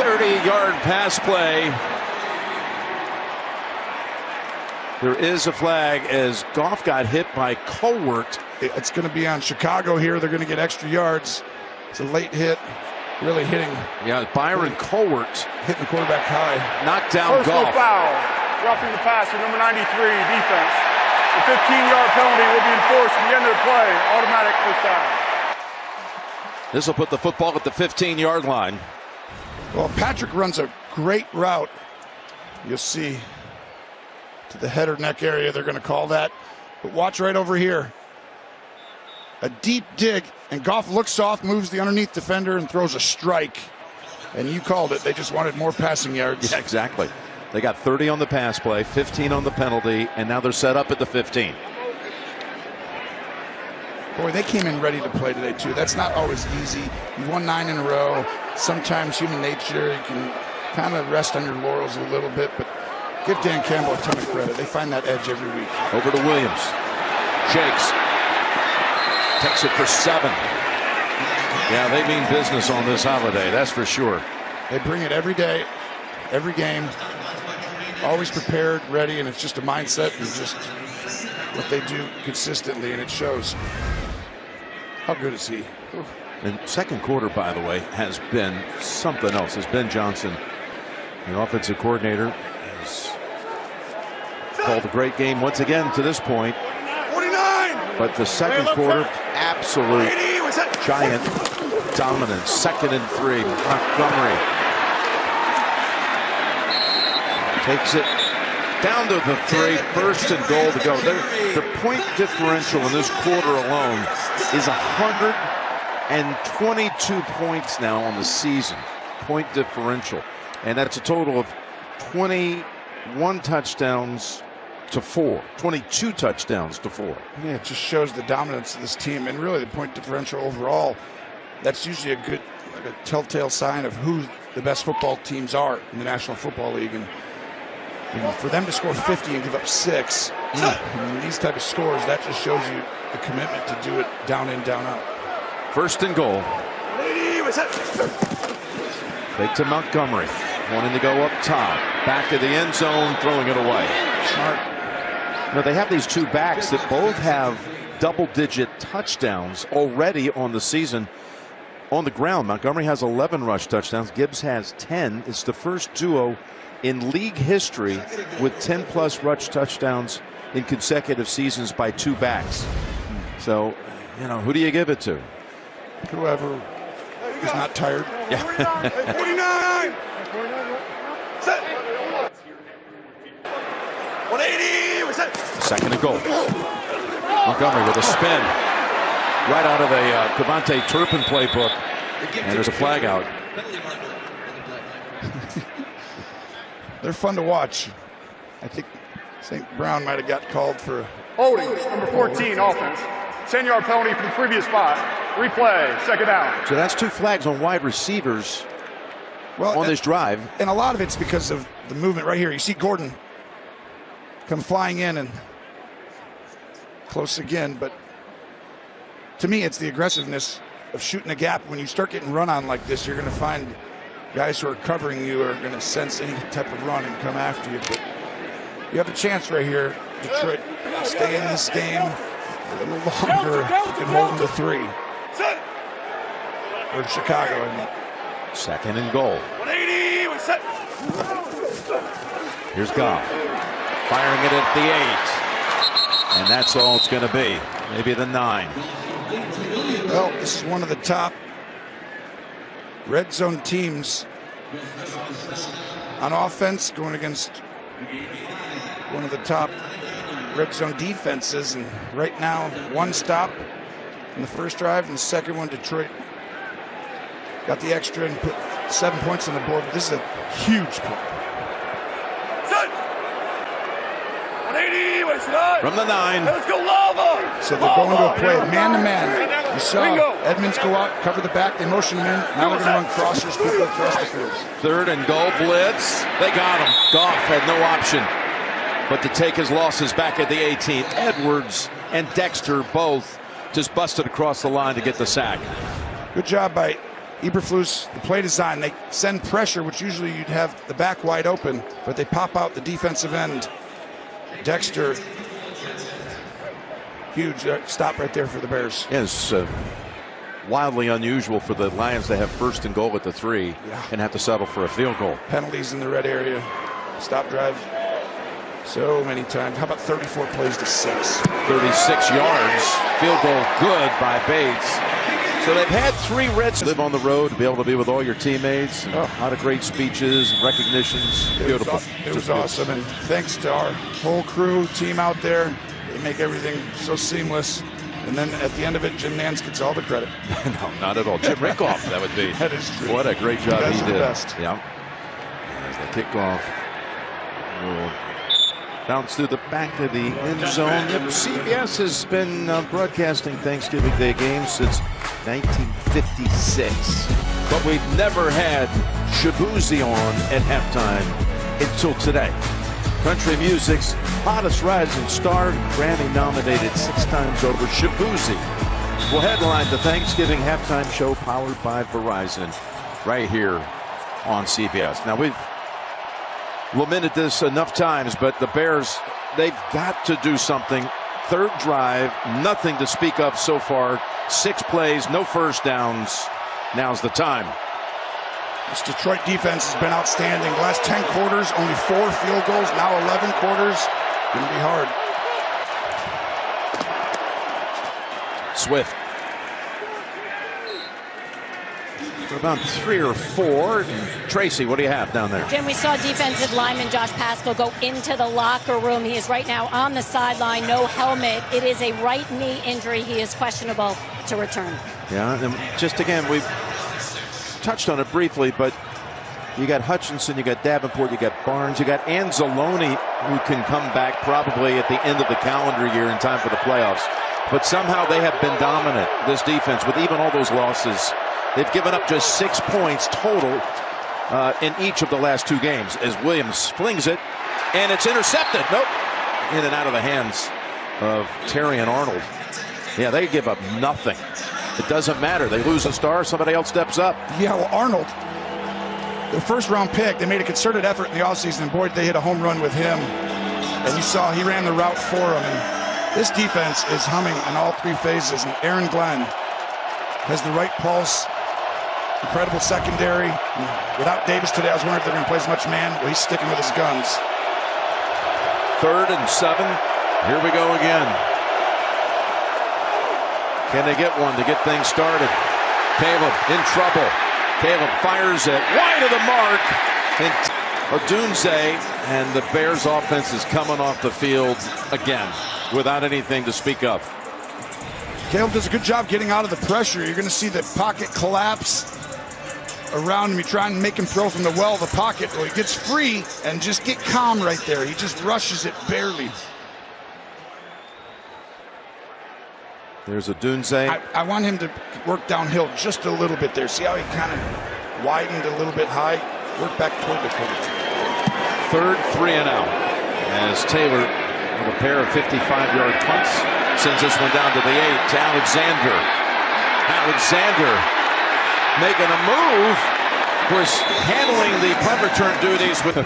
30-yard pass play. There is a flag as Goff got hit by Colwert. It's going to be on Chicago here. They're going to get extra yards. It's a late hit, really hitting. Yeah, Byron Colwert hitting the quarterback high. Knocked down Personal Goff. foul, roughing the passer, number 93, defense. The 15-yard penalty will be enforced at the end of the play. Automatic first down. This will put the football at the 15-yard line. Well, Patrick runs a great route. You'll see to the head or neck area, they're going to call that. But watch right over here. A deep dig, and Goff looks off, moves the underneath defender, and throws a strike. And you called it. They just wanted more passing yards. Yeah, exactly. They got 30 on the pass play, 15 on the penalty, and now they're set up at the 15. Boy, they came in ready to play today, too. That's not always easy. You've won 9 in a row. Sometimes human nature, you can kind of rest on your laurels a little bit, but give Dan Campbell a ton of credit. They find that edge every week. Over to Williams. Shakes. Takes it for 7. Yeah, they mean business on this holiday, that's for sure. They bring it every day, every game. Always prepared, ready, and it's just a mindset and just what they do consistently, and it shows. How good is he? And second quarter, by the way, has been something else. As Ben Johnson, the offensive coordinator, has called a great game once again to this point. 49. But the second quarter, absolute giant dominance. 2nd and 3. Montgomery takes it down to the 3. 1st and goal to go. The point differential in this quarter alone is 122 points now on the season. Point differential. And that's a total of 21 touchdowns to 4. 22 touchdowns to 4. Yeah, it just shows the dominance of this team, and really the point differential overall. That's usually a good, like a telltale sign of who the best football teams are in the National Football League. And you know, for them to score 50 and give up 6, and these type of scores, that just shows you the commitment to do it down in, down out. 1st and goal. Fake to Montgomery. Wanting to go up top. Back of the end zone, throwing it away. Smart. Now they have these 2 backs that both have double-digit touchdowns already on the season on the ground. Montgomery has 11 rush touchdowns. Gibbs has 10. It's the first duo in league history with 10-plus rush touchdowns in consecutive seasons by 2 backs. So, you know, who do you give it to? Whoever is not tired. Yeah. 49. 180. 2nd and goal. Montgomery with a spin right out of a Cavante Turpin playbook, and there's a flag out. They're fun to watch. I think St. Brown might have got called for Holding, number 14, offense. 10-yard penalty from the previous spot. Replay, 2nd down. So that's 2 flags on wide receivers well on this drive. And a lot of it's because of the movement right here. You see Gordon come flying in and close again, but to me it's the aggressiveness of shooting a gap. When you start getting run on like this, you're going to find guys who are covering you are going to sense any type of run and come after you. But you have a chance right here. Detroit, stay in this game a little longer. You can hold them to 3. Or Chicago, I mean. 2nd and goal. 180. Here's Goff. Firing it at the 8. And that's all it's going to be. Maybe the 9. Well, this is one of the top red zone teams on offense, going against one of the top red zone defenses. And right now, 1 stop in the first drive, and the second one, Detroit got the extra and put 7 points on the board. This is a huge play. From the 9. Let's go, Lava! So they're going to a play man-to-man. You saw Edmonds go out, cover the back, they motion him in. Now they're going to run crossers, people across the field. 3rd and goal, blitz. They got him. Goff had no option but to take his losses back at the 18. Edwards and Dexter both just busted across the line to get the sack. Good job by Eberflus, the play design, they send pressure, which usually you'd have the back wide open, but they pop out the defensive end. Dexter, huge stop right there for the Bears. Yes, wildly unusual for the Lions to have first and goal at the 3 and have to settle for a field goal. Penalties in the red area. Stop drive so many times. How about 34 plays to 6? 36 yards. Field goal good by Bates. So they've had 3 Reds live on the road to be able to be with all your teammates. A lot of great speeches, recognitions. Beautiful. It was awesome. And thanks to our whole crew, team out there. They make everything so seamless. And then at the end of it, Jim Nance gets all the credit. No, not at all. Jim Rickoff, that would be. That is true. What a great job he did. The best. Yeah. As they kick off. Bounce through the back of the end zone. Yep, CBS has been broadcasting Thanksgiving Day games since 1956. But we've never had Shabuzi on at halftime until today. Country music's hottest rising star, Grammy nominated 6 times over, Shabuzi will headline the Thanksgiving halftime show powered by Verizon right here on CBS. Now, we've lamented this enough times, but the Bears, they've got to do something. 3rd drive, nothing to speak of so far. 6 plays, no first downs. Now's the time. This Detroit defense has been outstanding. The last 10 quarters, only 4 field goals. Now 11 quarters. Going to be hard. Swift. For about 3 or 4. And Tracy, what do you have down there? Jim, we saw defensive lineman Josh Paschal go into the locker room. He is right now on the sideline, no helmet. It is a right knee injury. He is questionable to return. Yeah, and just again, we've touched on it briefly, but you got Hutchinson, you got Davenport, you got Barnes, you got Anzalone, who can come back probably at the end of the calendar year in time for the playoffs. But somehow they have been dominant, this defense, with even all those losses. They've given up just 6 points total in each of the last 2 games as Williams flings it, and it's intercepted. Nope. In and out of the hands of Terry and Arnold. Yeah, they give up nothing. It doesn't matter. They lose a star, somebody else steps up. Yeah, well, Arnold, their first-round pick, they made a concerted effort in the offseason, and boy, they hit a home run with him. And you saw he ran the route for him. And this defense is humming in all 3 phases, and Aaron Glenn has the right pulse. Incredible secondary. Without Davis today, I was wondering if they're going to play as much man. Well, he's sticking with his guns. 3rd and 7. Here we go again. Can they get one to get things started? Caleb in trouble. Caleb fires it wide of the mark. And Odunze, and the Bears offense is coming off the field again without anything to speak of. Caleb does a good job getting out of the pressure. You're going to see the pocket collapse around him. You try and make him throw from the well of the pocket. Well, he gets free and just get calm right there. He just rushes it barely. There's Odunze. I want him to work downhill just a little bit there. See how he kind of widened a little bit high? Work back toward the quarter. 3rd 3 and out. As Taylor, with a pair of 55-yard punts, sends this one down to the 8 to Alexander. Alexander making a move. Was handling the punt return duties with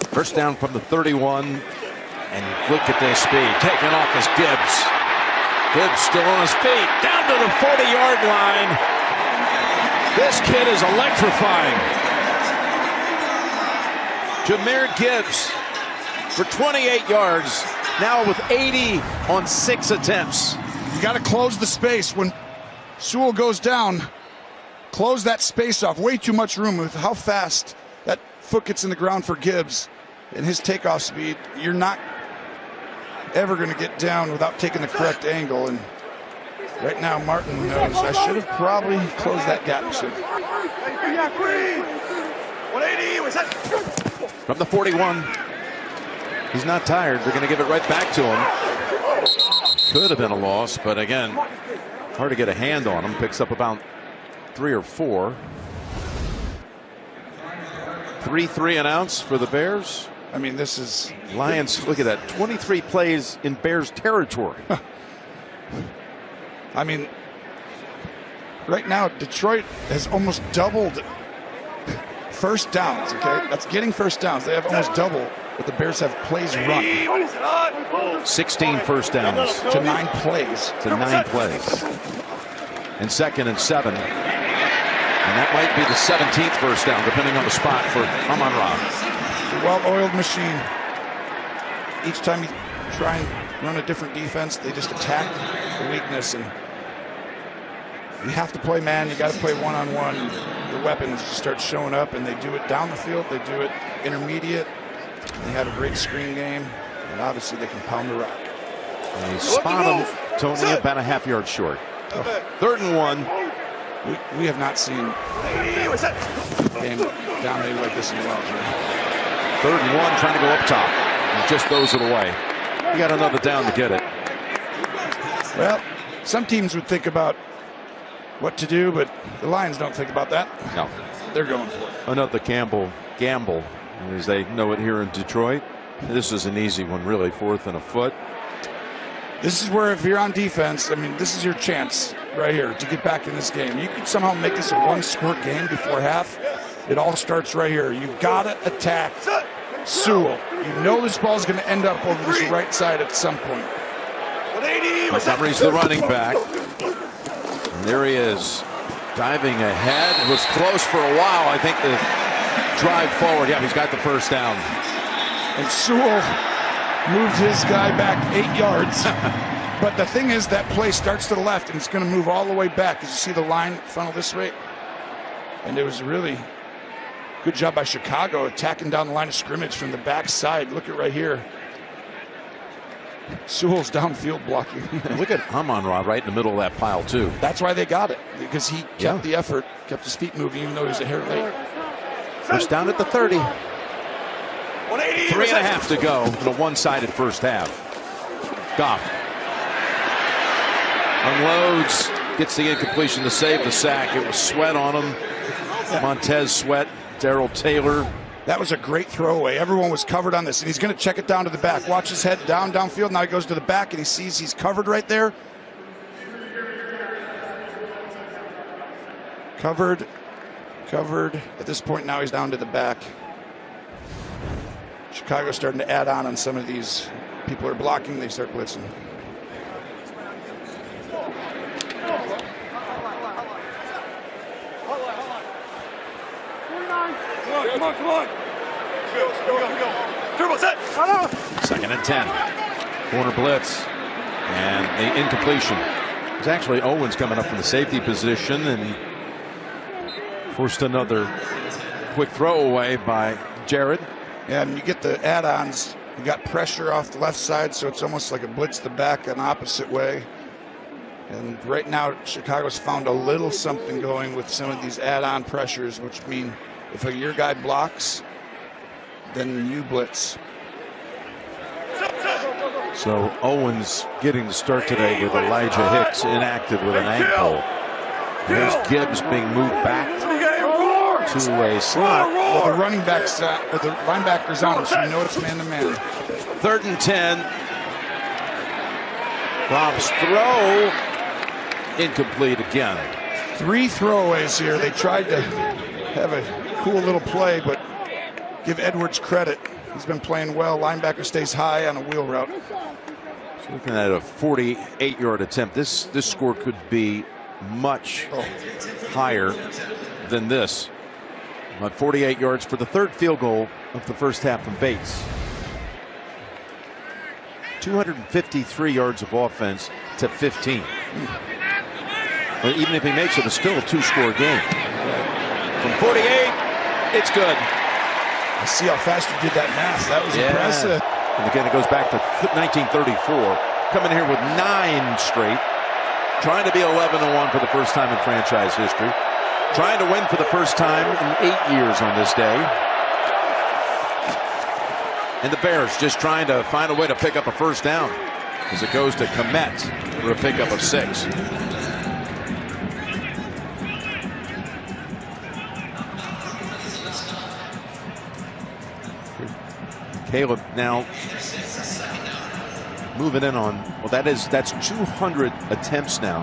First down from the 31. And look at their speed. Taken off as Gibbs. Gibbs still on his feet. Down to the 40-yard line. This kid is electrifying. Jahmyr Gibbs for 28 yards. Now with 80 on 6 attempts. You got to close the space. When Sewell goes down, close that space off. Way too much room with how fast that foot gets in the ground for Gibbs and his takeoff speed. You're not ever going to get down without taking the correct angle. And right now, Martin knows I should have probably closed that gap soon. From the 41. He's not tired. They're going to give it right back to him. Could have been a loss, but again, hard to get a hand on him. Picks up about 3 or 4. 3 and outs for the Bears. I mean, this is Lions. Look at that. 23 plays in Bears territory. I mean, right now, Detroit has almost doubled first downs, okay? That's getting first downs. They have almost double what the Bears have plays run. 16 first downs. To 9 plays. To 9 plays. And 2nd and 7. And that might be the 17th first down, depending on the spot for Amon-Ra. It's a well-oiled machine. Each time you try and run a different defense, they just attack the weakness. And you have to play man. You got to play one-on-one. The weapons just start showing up, and they do it down the field. They do it intermediate. They have a great screen game, and obviously they can pound the rock. They spot him, Tony, about a half-yard short. 3rd and 1. We have not seen a game dominated like this in a while. 3rd and 1, trying to go up top, and just throws it away. You got another down to get it. Well, some teams would think about what to do, but the Lions don't think about that. No. They're going for it. Another gamble, as they know it here in Detroit. This is an easy one, really. 4th and a foot. This is where, if you're on defense, I mean, this is your chance right here to get back in this game. You could somehow make this a one-score game before half. It all starts right here. You've got to attack Sewell. You know this ball is going to end up over this right side at some point. Montgomery's the running back. And there he is, diving ahead. Was close for a while. I think the drive forward. Yeah, he's got the first down. And Sewell moved his guy back 8 yards. But the thing is, that play starts to the left, and it's going to move all the way back. As you see the line funnel this way. And it was really good job by Chicago attacking down the line of scrimmage from the backside. Look at right here. Sewell's downfield blocking. Look at Amon-Ra right in the middle of that pile, too. That's why they got it, because he kept the effort, kept his feet moving, even though he was a hair late. First down at the 30. 3.5 to go in a one-sided first half. Goff unloads, gets the incompletion to save the sack. It was Sweat on him. Montez Sweat, Darrell Taylor. That was a great throwaway. Everyone was covered on this, and he's going to check it down to the back. Watch his head downfield. Now he goes to the back, and he sees he's covered right there. Covered. At this point, now he's down to the back. Chicago's starting to add on some of these. People are blocking. They start blitzing. Come on. Turbo set. 2nd and 10. Corner blitz. And the incompletion. It's actually Owens coming up from the safety position and forced another quick throwaway by Jared. Yeah, and you get the add-ons. You got pressure off the left side, so it's almost like a blitz the back an opposite way. And right now, Chicago's found a little something going with some of these add-on pressures, which mean if your guy blocks, then you blitz. So Owens getting the start today with Elijah Hicks inactive with an ankle. There's Gibbs being moved back to a slot. Well, the running back's or the linebacker's on, so you know it's man-to-man. 3rd and 10. Bob's throw incomplete again. 3 throwaways here. They tried to have a cool little play, but give Edwards credit. He's been playing well. Linebacker stays high on a wheel route. So looking at a 48-yard attempt. This score could be much higher than this. But 48 yards for the 3rd field goal of the first half from Bates. 253 yards of offense to 15. But even if he makes it, it's still a 2-score game. From 48, it's good. I see how fast you did that math. That was impressive. And again, it goes back to 1934. Coming here with 9 straight. Trying to be 11-1 for the first time in franchise history. Trying to win for the first time in 8 years on this day. And the Bears just trying to find a way to pick up a first down as it goes to Kmet for a pickup of 6. Caleb now moving in on, well, that's 200 attempts now.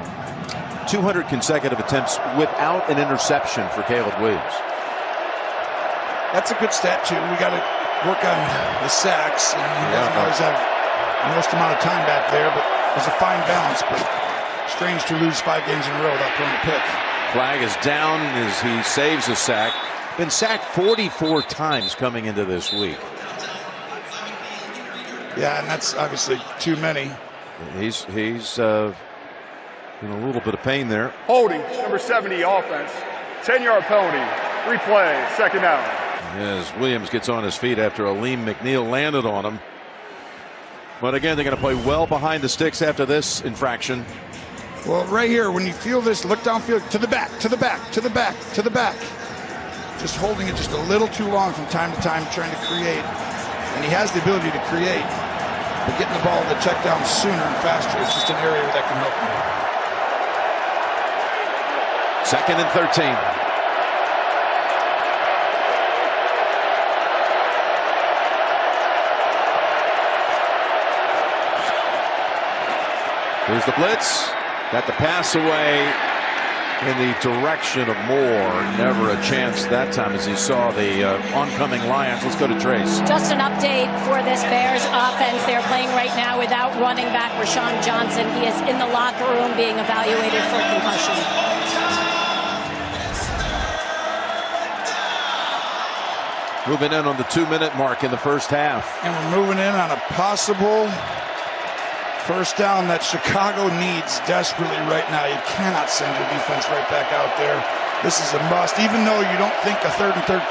200 consecutive attempts without an interception for Caleb Williams. That's a good stat, too. We got to work on the sacks, and he doesn't always have the most amount of time back there, but there's a fine balance. But strange to lose 5 games in a row without throwing a pick. Flag is down as he saves a sack. Been sacked 44 times coming into this week. Yeah, and that's obviously too many. He's in a little bit of pain there. Holding, number 70, offense. 10-yard penalty. Replay, 2nd down. As Williams gets on his feet after Aleem McNeil landed on him. But again, they're going to play well behind the sticks after this infraction. Well, right here, when you feel this, look downfield, to the back, to the back, to the back, to the back. Just holding it just a little too long from time to time, trying to create. And he has the ability to create. But getting the ball to the check down sooner and faster is just an area that can help him. 2nd and 13. Here's the blitz. Got the pass away in the direction of Moore. Never a chance that time as he saw the oncoming Lions. Let's go to Trace. Just an update for this Bears offense. They're playing right now without running back Rashawn Johnson. He is in the locker room being evaluated for concussion. Moving in on the 2-minute mark in the first half. And we're moving in on a possible first down that Chicago needs desperately right now. You cannot send your defense right back out there. This is a must, even though you don't think a 3rd and 13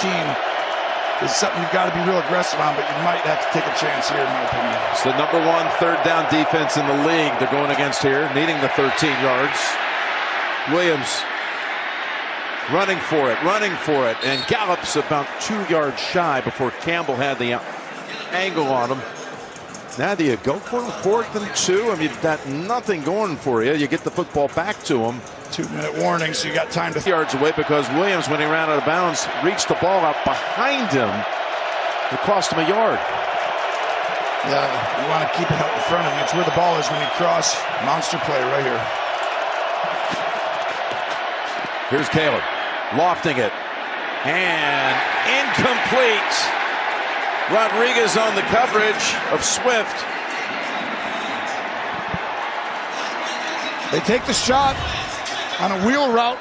is something you've got to be real aggressive on, but you might have to take a chance here, in my opinion. It's the number 1 third down defense in the league they're going against here, needing the 13 yards. Williams running for it, and gallops about 2 yards shy before Campbell had the angle on him. Now do you go for 4th and 2? I mean, you've got nothing going for you. You get the football back to him. 2-minute warning, so you got time to yards away because Williams, when he ran out of bounds, reached the ball out behind him. It cost him a yard. Yeah, you want to keep it out in front of you. It's where the ball is when you cross. Monster play right here. Here's Caleb, lofting it, and incomplete. Rodriguez on the coverage of Swift. They take the shot on a wheel route.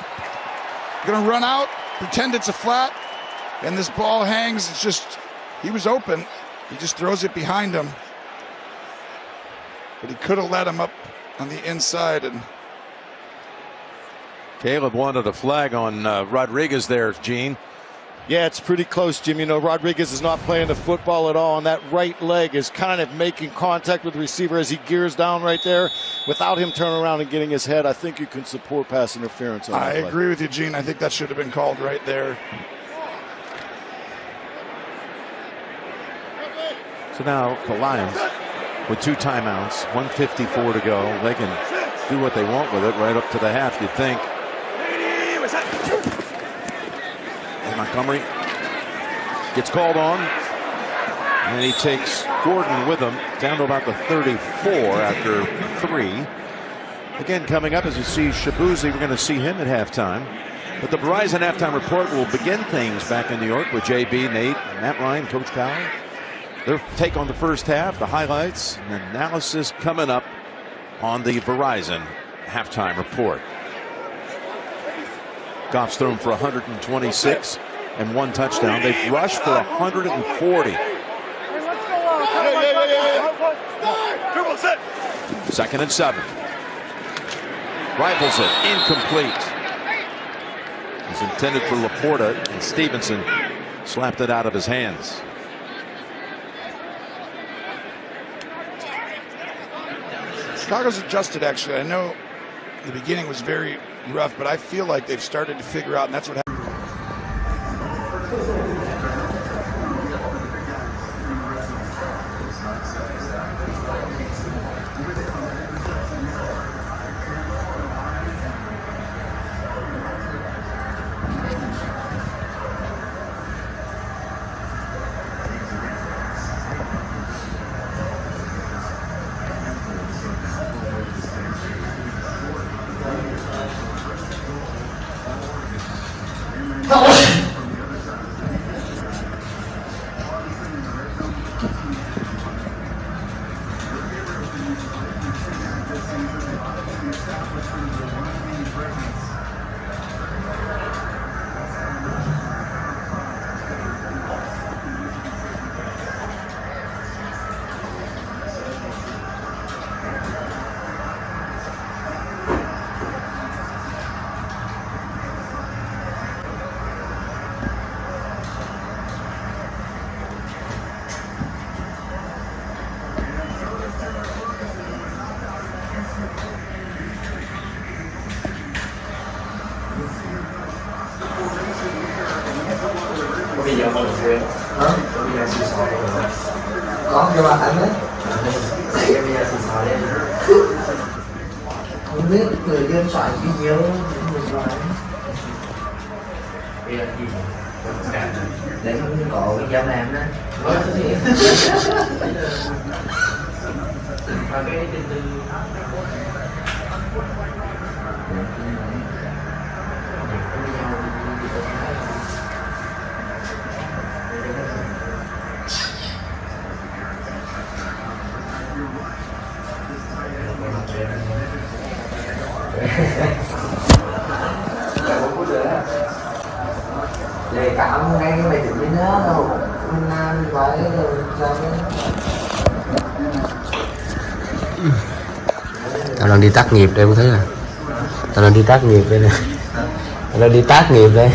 Going to run out, pretend it's a flat, and this ball hangs. It's just, he was open. He just throws it behind him. But he could have let him up on the inside. And Caleb wanted a flag on Rodriguez there, Gene. Yeah, it's pretty close, Jim. You know, Rodriguez is not playing the football at all, and that right leg is kind of making contact with the receiver as he gears down right there. Without him turning around and getting his head, I think you can support pass interference on that play. I agree with you, Gene. I think that should have been called right there. So now the Lions with 2 timeouts, 1:54 to go. They can do what they want with it right up to the half, you'd think. Montgomery gets called on, and he takes Gordon with him down to about the 34 after 3. Again, coming up, as you see Shabuzi, we're going to see him at halftime. But the Verizon halftime report will begin things back in New York with JB, Nate, Matt Ryan, Coach Powell. Their take on the first half, the highlights, and analysis coming up on the Verizon halftime report. Goff's thrown for 126 and 1 touchdown. They've rushed for 140. 2nd and 7. Rifles it, incomplete. It's intended for Laporta, and Stevenson slapped it out of his hands. Chicago's adjusted, actually. I know the beginning was very rough, but I feel like they've started to figure out, and that's what happened. Có cái bạn ấy. Không biết người dân soạn chỉ nhớ những người soạn. Để không có cái giao nam đó. Và cái tin tư để cảm ngay cái mày tự nhiên nhớ đâu hôm nay phải sao tao đang đi tác nghiệp đây, có thấy à? Tao đang đi tác nghiệp đây nè, tao đang đi tác nghiệp đây.